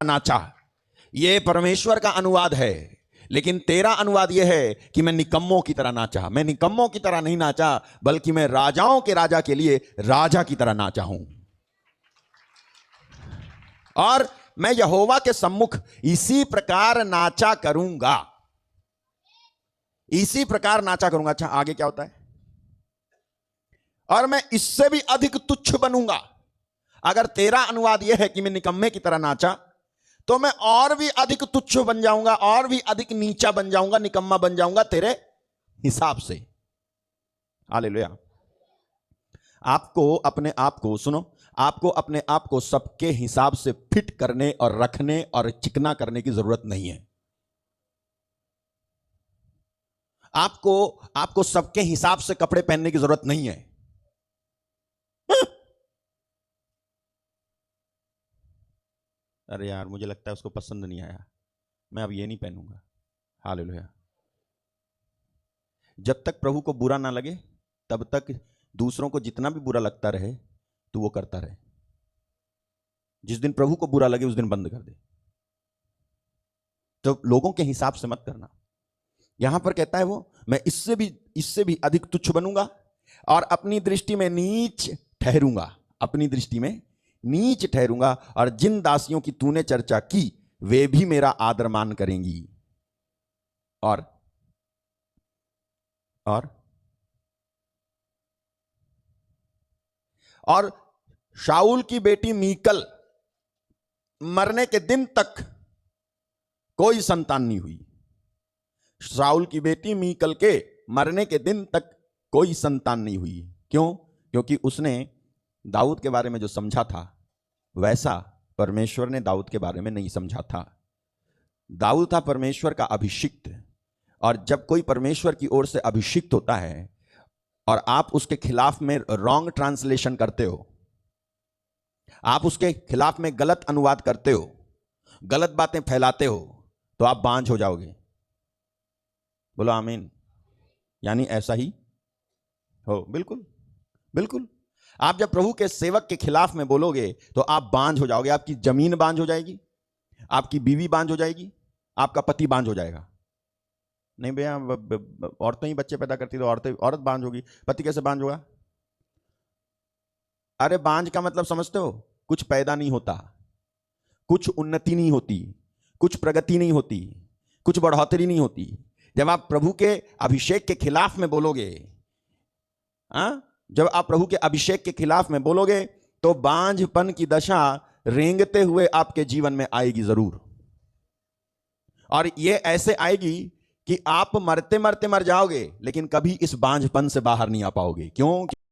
नाचा। ये परमेश्वर का अनुवाद है, लेकिन तेरा अनुवाद यह है कि मैं निकम्मों की तरह नाचा। मैं निकम्मों की तरह नहीं नाचा, बल्कि मैं राजाओं के राजा के लिए राजा की तरह नाचा हूं। और मैं यहोवा के सम्मुख इसी प्रकार नाचा करूंगा, इसी प्रकार नाचा करूंगा। अच्छा, आगे क्या होता है? और मैं इससे भी अधिक तुच्छ बनूंगा। अगर तेरा अनुवाद यह है कि मैं निकम्मे की तरह नाचा, तो मैं और भी अधिक तुच्छ बन जाऊंगा, और भी अधिक नीचा बन जाऊंगा, निकम्मा बन जाऊंगा तेरे हिसाब से। हालेलुया। आपको अपने आप को, सुनो, आपको अपने आप को सबके हिसाब से फिट करने और रखने और चिकना करने की जरूरत नहीं है। आपको सबके हिसाब से कपड़े पहनने की जरूरत नहीं है। अरे यार, मुझे लगता है उसको पसंद नहीं आया, मैं अब ये नहीं पहनूंगा। हालेलुया। जब तक प्रभु को बुरा ना लगे, तब तक दूसरों को जितना भी बुरा लगता रहे तो वो करता रहे। जिस दिन प्रभु को बुरा लगे उस दिन बंद कर दे। तो लोगों के हिसाब से मत करना। यहां पर कहता है वो, मैं इससे भी अधिक तुच्छ बनूंगा और अपनी दृष्टि में नीच ठहरूंगा। अपनी दृष्टि में नीच ठहरूंगा, और जिन दासियों की तूने चर्चा की वे भी मेरा आदर मान करेंगी। और शाऊल की बेटी मीकल मरने के दिन तक कोई संतान नहीं हुई। शाऊल की बेटी मीकल के मरने के दिन तक कोई संतान नहीं हुई। क्यों? क्योंकि उसने दाऊद के बारे में जो समझा था, वैसा परमेश्वर ने दाऊद के बारे में नहीं समझा था। दाऊद था परमेश्वर का अभिषिक्त, और जब कोई परमेश्वर की ओर से अभिषिक्त होता है और आप उसके खिलाफ में रॉन्ग ट्रांसलेशन करते हो, आप उसके खिलाफ में गलत अनुवाद करते हो, गलत बातें फैलाते हो, तो आप बांझ हो जाओगे। बोलो आमीन। यानी ऐसा ही हो। बिल्कुल बिल्कुल। आप जब प्रभु के सेवक के खिलाफ में बोलोगे तो आप बांझ हो जाओगे। आपकी जमीन बांझ हो जाएगी, आपकी बीवी बांझ हो जाएगी, आपका पति बांझ हो जाएगा। नहीं भैया, औरतें ही बच्चे पैदा करती तो औरत बांझ होगी, पति कैसे बांझ होगा? अरे बांझ का मतलब समझते हो? कुछ पैदा नहीं होता, कुछ उन्नति नहीं होती, कुछ प्रगति नहीं होती, कुछ बढ़ोतरी नहीं होती। जब आप प्रभु के अभिषेक के खिलाफ में बोलोगे, जब आप प्रभु के अभिषेक के खिलाफ में बोलोगे, तो बांझपन की दशा रेंगते हुए आपके जीवन में आएगी जरूर। और ये ऐसे आएगी कि आप मरते मरते मर जाओगे, लेकिन कभी इस बांझपन से बाहर नहीं आ पाओगे। क्यों?